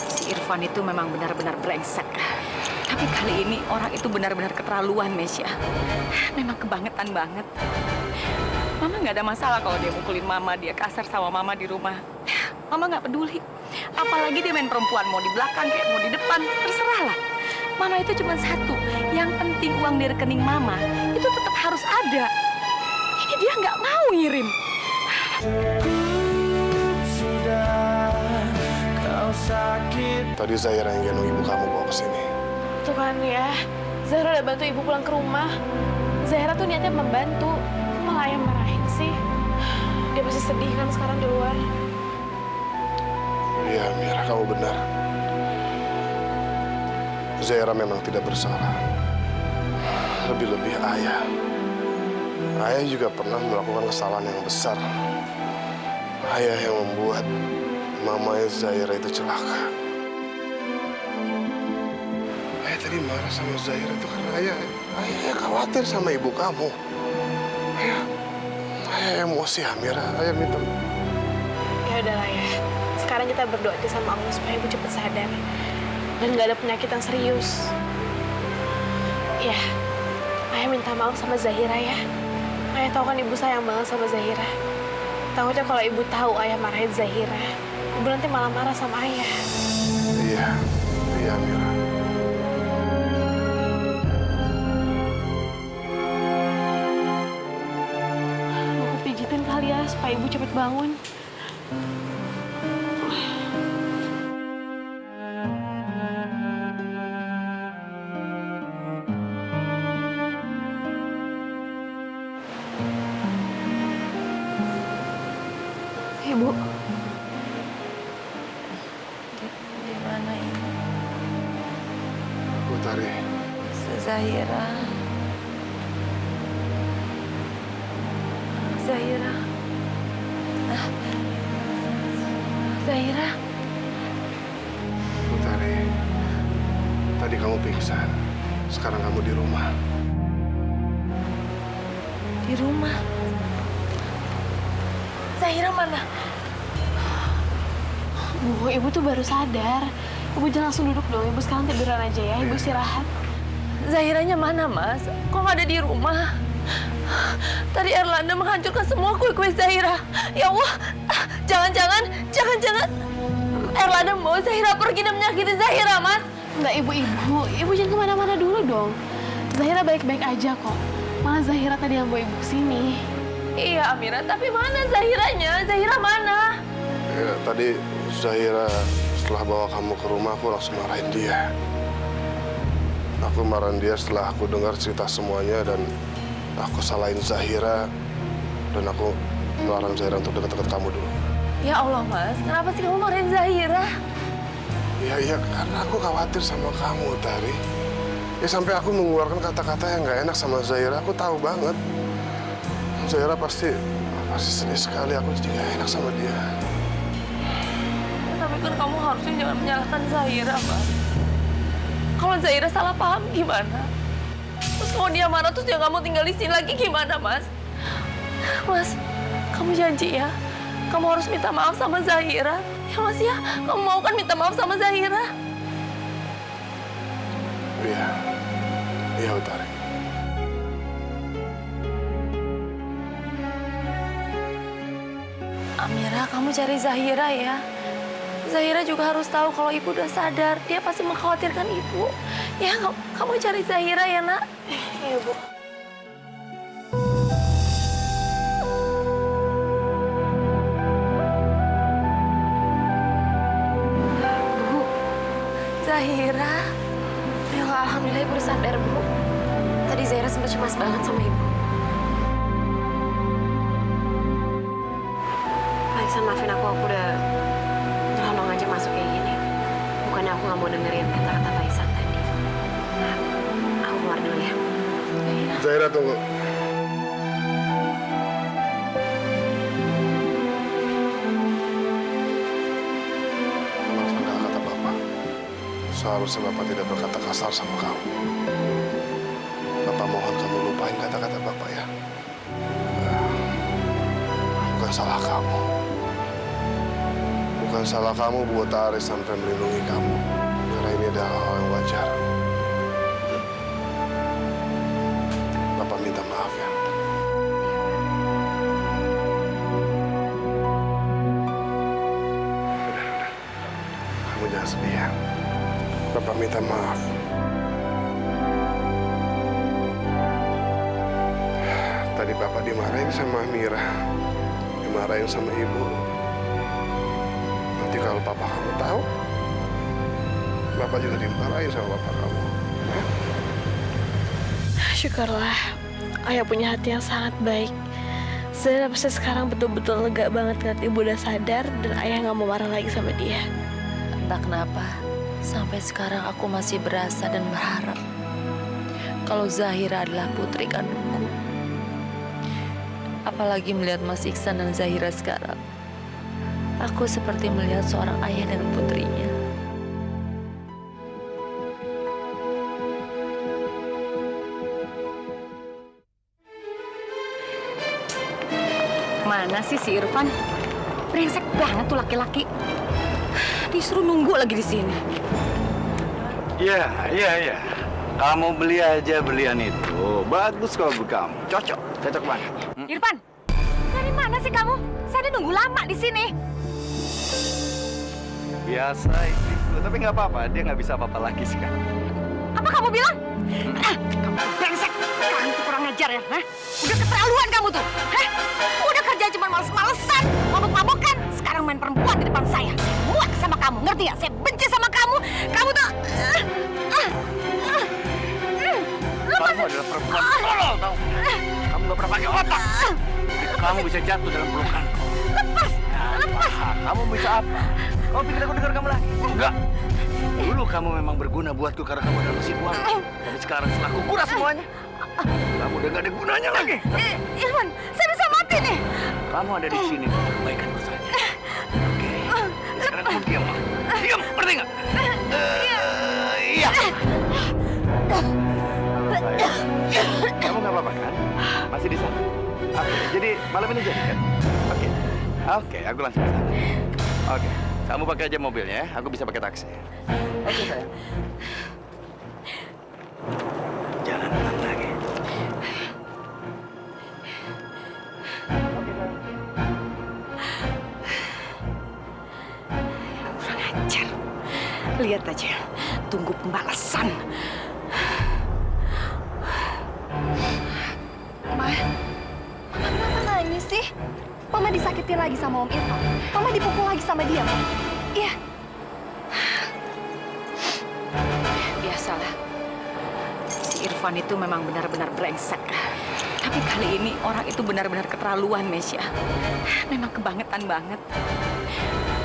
Si Irfan itu memang benar-benar brengsek. Tapi kali ini orang itu benar-benar keterlaluan, Mesya. Memang kebangetan banget. Mama nggak ada masalah kalau dia mukulin Mama, dia kasar sama Mama di rumah. Mama nggak peduli. Apalagi dia main perempuan, mau di belakang kayak mau di depan, terserah lah. Mama itu cuma satu, yang penting uang di rekening Mama itu tetap harus ada. Ini dia nggak mau ngirim. Tadi Zahira yang gendong ibu kamu bawa ke sini. Tuh kan ya, Zahira udah bantu ibu pulang ke rumah. Zahira tuh niatnya membantu, kok malah yang marahin sih. Dia pasti sedih kan sekarang di luar. Iya, Mira, kamu benar. Zahira memang tidak bersalah. Lebih-lebih ayah. Ayah juga pernah melakukan kesalahan yang besar. Ayah yang membuat mamanya Zahira itu celaka. Ayah tadi marah sama Zahira itu karena ayah khawatir sama ibu kamu. Ayah emosi, Amira. Ayah minta. Ya udahlah ya, sekarang kita berdoa aja sama Allah supaya ibu cepat sadar dan nggak ada penyakit yang serius. Ya, ayah minta maaf sama Zahira ya. Ayah tahu kan ibu sayang banget sama Zahira. Takutnya kalau ibu tahu ayah marahin Zahira, ibu nanti malah marah sama ayah. Iya, iya, Amira. Aku pijitin kali ya supaya ibu cepet bangun. Ibu, Di mana ini? Utari, Zahira. Zahira. Zahira. Utari. Tadi kamu pingsan. Sekarang kamu di rumah. Di rumah. Zahira mana? Bu, ibu tuh baru sadar. Ibu jangan langsung duduk dong. Ibu sekarang tiduran aja ya. Ibu istirahat. Zahiranya mana, Mas? Kok nggak ada di rumah? Tadi Erlanda menghancurkan semua kue-kue Zahira. Ya Allah, jangan-jangan Erlanda membawa Zahira pergi dan menyakiti Zahira, Mas. Enggak, ibu-ibu. Ibu jangan kemana-mana dulu dong. Zahira baik-baik aja kok. Malah Zahira tadi yang bawa ibu ke sini. Iya, Amira. Tapi mana Zahiranya? Zahira mana? Ya, tadi Zahira setelah bawa kamu ke rumah, aku langsung marahin dia. Aku marahin dia setelah aku dengar cerita semuanya dan aku salahin Zahira dan aku melarang Zahira untuk dekat-dekat kamu dulu. Ya Allah, Mas. Kenapa sih kamu marahin Zahira? Iya, karena aku khawatir sama kamu, Tari. Ya sampai aku mengeluarkan kata-kata yang nggak enak sama Zahira, aku tahu banget. Zahira pasti sedih sekali, aku jadi nggak enak sama dia. Tapi kan kamu harusnya jangan menyalahkan Zahira, Mas. Kalau Zahira salah paham gimana? Terus kalau dia marah terus dia nggak mau tinggal di sini lagi gimana, Mas? Mas, kamu janji ya, kamu harus minta maaf sama Zahira. Ya, Mas ya, kamu mau kan minta maaf sama Zahira? Iya, iya, Utari. Amira, kamu cari Zahira ya. Zahira juga harus tahu kalau ibu udah sadar. Dia pasti mengkhawatirkan ibu. Ya, kamu cari Zahira ya, Nak. Iya, Bu. Bu, Zahira. Ya, alhamdulillah ibu udah sadar, Bu. Tadi Zahira sempat cemas banget sama ibu. Aisan, maafin aku udah nyelonong aja masuk kayak gini. Bukannya aku nggak mau dengerin kata-kata Aisan tadi. Aku keluar dulu ya. Zahira, tunggu. Maafkan kata-kata Bapak. Seharusnya Bapak tidak berkata kasar sama kamu. Bapak mohon kamu lupain kata-kata Bapak ya. Bukan salah kamu. Bukan salah kamu Bu Utari sampai melindungi kamu. Karena ini adalah hal yang wajar. Papa minta maaf ya. Udah. Kamu jangan sedih ya. Papa minta maaf. Tadi Papa dimarahin sama Mira. Dimarahin sama Ibu. Nanti kalau Papa kamu tahu, Bapak juga dimarahin sama Bapak kamu. Ya? Syukurlah, Ayah punya hati yang sangat baik. Saya sekarang betul-betul lega banget ngeliat Ibu udah sadar dan Ayah nggak mau marah lagi sama dia. Entah kenapa, sampai sekarang aku masih berasa dan berharap kalau Zahira adalah putri kandungku. Apalagi melihat Mas Iksan dan Zahira sekarang, aku seperti melihat seorang ayah dengan putrinya. Mana sih si Irfan? Brengsek banget tuh laki-laki. Disuruh nunggu lagi di sini. Iya. Kamu beli aja belian itu. Bagus kok bu kamu. Cocok banget. Irfan, dari mana sih kamu? Saya udah nunggu lama di sini. Biasa istriku, tapi nggak apa-apa. Dia nggak bisa apa-apa lagi sekarang. Apa kamu bilang? Kamu brengsek. Kamu tuh kurang ngajar ya, hah? Udah keterlaluan kamu tuh, hah? Udah kerja cuma males-malesan, mabok-mabokan. Sekarang main perempuan di depan saya. Saya muak sama kamu, ngerti ya? Saya benci sama kamu. Kamu tuh... Kamu adalah perempuan tolol, tahu? Kamu nggak pernah pakai otak. Kamu bisa jatuh dalam pelukanku. Lepas! Kamu bisa apa? Kamu pikir aku dengar kamu lagi? Enggak. Dulu kamu memang berguna buatku karena kamu adalah mesin uang. Tapi sekarang setelah aku kuras semuanya, kamu udah gak ada gunanya lagi. Irfan, saya bisa mati nih. Kamu ada di sini untuk kebaikanku saja. Oke. Sekarang kamu diam. Diam, ngerti nggak? Iya. Kamu nggak apa-apa kan? Masih di sana? Oke, jadi malam ini jadi kan? Oke, aku langsung ke sana. Oke, kamu pakai aja mobilnya ya. Aku bisa pakai taksi. Oke, sayang. Jangan ulang lagi. Oke, sayang. Kurang ajar. Lihat aja, tunggu pembalasan. Mama kenapa nangis sih? Mama disakitin lagi sama Om Irfan. Mama dipukul lagi sama dia, Ma. Iya. Biasalah. Si Irfan itu memang benar-benar brengsek. Tapi kali ini orang itu benar-benar keterlaluan, Mesya. Memang kebangetan banget.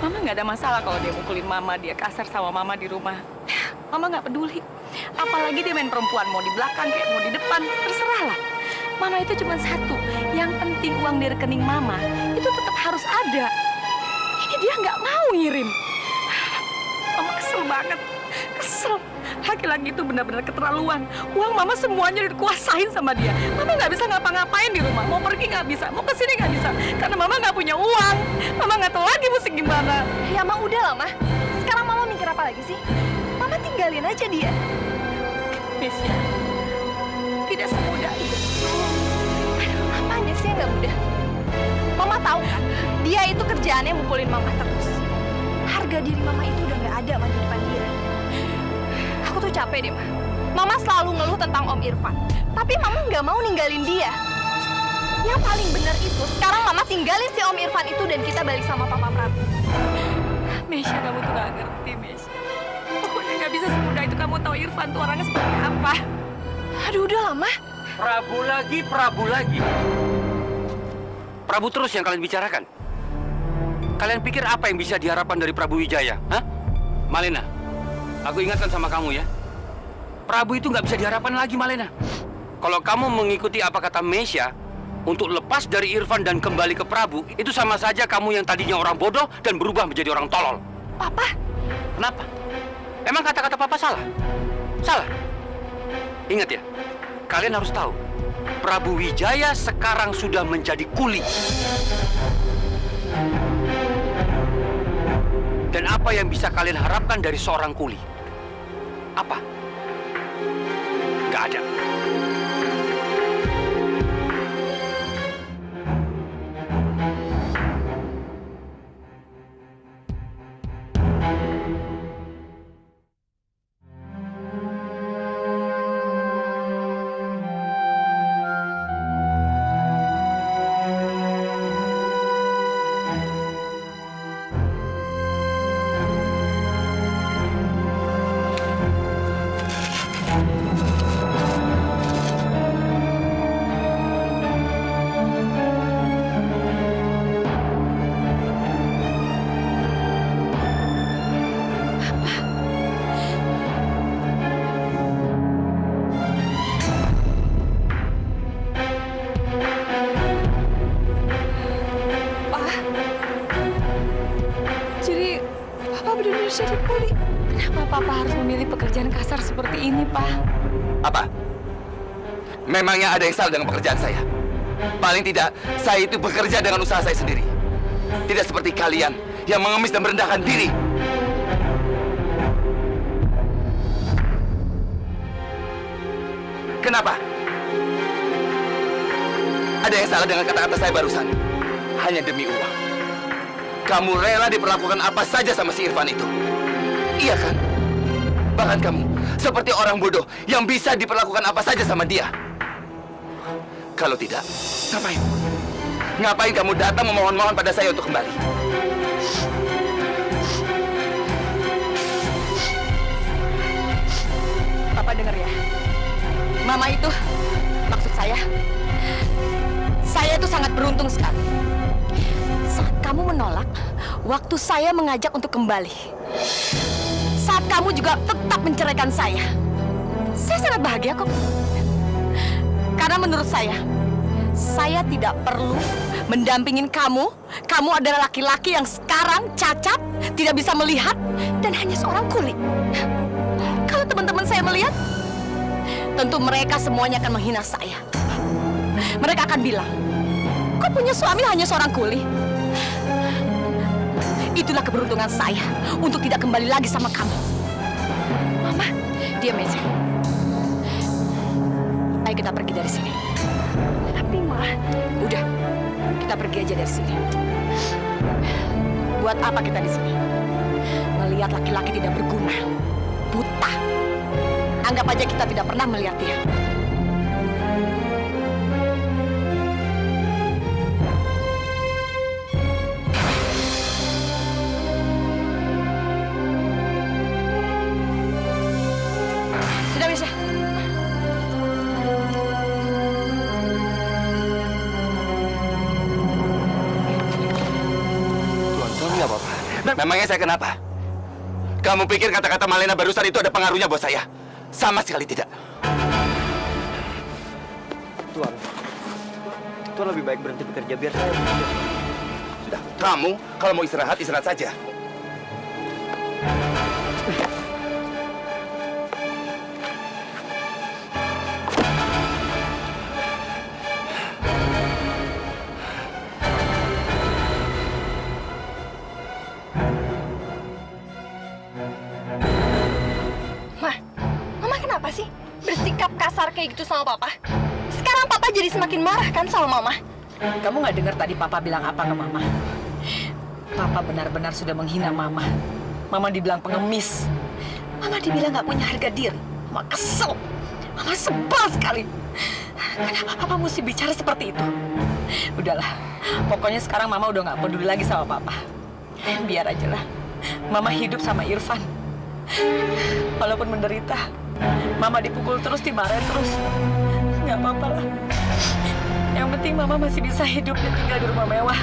Mama nggak ada masalah kalau dia mukulin Mama, dia kasar sama Mama di rumah. Mama nggak peduli. Apalagi dia main perempuan, mau di belakang kayak mau di depan, terserahlah. Mama itu cuma satu, yang penting uang di rekening Mama itu tetap harus ada. Ini dia nggak mau ngirim. Mama kesel banget, kesel. Laki-laki itu benar-benar keterlaluan. Uang Mama semuanya dikuasain sama dia. Mama nggak bisa ngapa-ngapain di rumah. Mau pergi nggak bisa, mau kesini nggak bisa. Karena Mama nggak punya uang. Mama nggak tahu lagi mesti gimana. Ya, Ma, udah lah, Ma. Sekarang Mama mikir apa lagi sih? Mama tinggalin aja dia. Mesya, tidak semudah itu. Apanya sih yang nggak mudah? Mama tahu kan, dia itu kerjaannya mukulin Mama terus. Harga diri Mama itu udah nggak ada, Ma, di depan dia. Aku tuh capek deh, Ma. Mama selalu ngeluh tentang Om Irfan. Tapi Mama nggak mau ninggalin dia. Yang paling benar itu, sekarang Mama tinggalin si Om Irfan itu dan kita balik sama Papa Prabu. Mesya, kamu tuh nggak ngerti, Mesya. Pokoknya nggak bisa semudah itu kamu tahu Irfan tuh orangnya seperti apa. Aduh, udah lah, Ma. Prabu lagi. Prabu terus yang kalian bicarakan. Kalian pikir apa yang bisa diharapkan dari Prabu Wijaya? Hah? Malena, aku ingatkan sama kamu ya. Prabu itu nggak bisa diharapkan lagi, Malena. Kalau kamu mengikuti apa kata Mesya, untuk lepas dari Irfan dan kembali ke Prabu, itu sama saja kamu yang tadinya orang bodoh dan berubah menjadi orang tolol. Papa? Kenapa? Emang kata-kata Papa salah? Salah? Ingat ya, kalian harus tahu, Prabu Wijaya sekarang sudah menjadi kuli. Dan apa yang bisa kalian harapkan dari seorang kuli? Apa? Nggak ada. Jadi, Papa benar-benar jadi kuli. Kenapa Papa harus memilih pekerjaan kasar seperti ini, Pak? Apa? Memangnya ada yang salah dengan pekerjaan saya? Paling tidak, saya itu bekerja dengan usaha saya sendiri. Tidak seperti kalian yang mengemis dan merendahkan diri. Kenapa? Ada yang salah dengan kata-kata saya barusan? Hanya demi uang. Kamu rela diperlakukan apa saja sama si Irfan itu? Iya kan? Bahkan kamu seperti orang bodoh yang bisa diperlakukan apa saja sama dia. Kalau tidak, ngapain? Ngapain kamu datang memohon-mohon pada saya untuk kembali? Papa dengar ya. Mama itu, maksud saya itu sangat beruntung sekali. Saat kamu menolak, waktu saya mengajak untuk kembali. Saat kamu juga tetap menceraikan saya sangat bahagia kok. Karena menurut saya tidak perlu mendampingin kamu. Kamu adalah laki-laki yang sekarang cacat, tidak bisa melihat, dan hanya seorang kuli. Kalau teman-teman saya melihat, tentu mereka semuanya akan menghina saya. Mereka akan bilang, kok punya suami hanya seorang kuli? Itulah keberuntungan saya untuk tidak kembali lagi sama kamu. Mama, diam aja. Ayo kita pergi dari sini. Tapi Ma, udah, kita pergi aja dari sini. Buat apa kita di sini? Melihat laki-laki tidak berguna, buta. Anggap aja kita tidak pernah melihat dia. Sudah bisa. Tuan nggak apa-apa. Memangnya saya kenapa? Kamu pikir kata-kata Malena barusan itu ada pengaruhnya buat saya? Sama sekali tidak. Tuan lebih baik berhenti bekerja biar saya bekerja. Sudah, kamu kalau mau istirahat saja. Mama kenapa sih bersikap kasar kayak gitu sama Papa? Sekarang Papa jadi semakin marah kan sama Mama? Kamu nggak dengar tadi Papa bilang apa ke Mama? Papa benar-benar sudah menghina Mama. Mama dibilang pengemis. Mama dibilang nggak punya harga diri. Mama kesel. Mama sebel sekali. Kenapa Papa mesti bicara seperti itu? Udahlah, pokoknya sekarang Mama udah nggak peduli lagi sama Papa. Biar aja lah. Mama hidup sama Irfan. Walaupun menderita, Mama dipukul terus, dimarahin terus. Nggak apa-apa lah. Yang penting Mama masih bisa hidup dan tinggal di rumah mewah.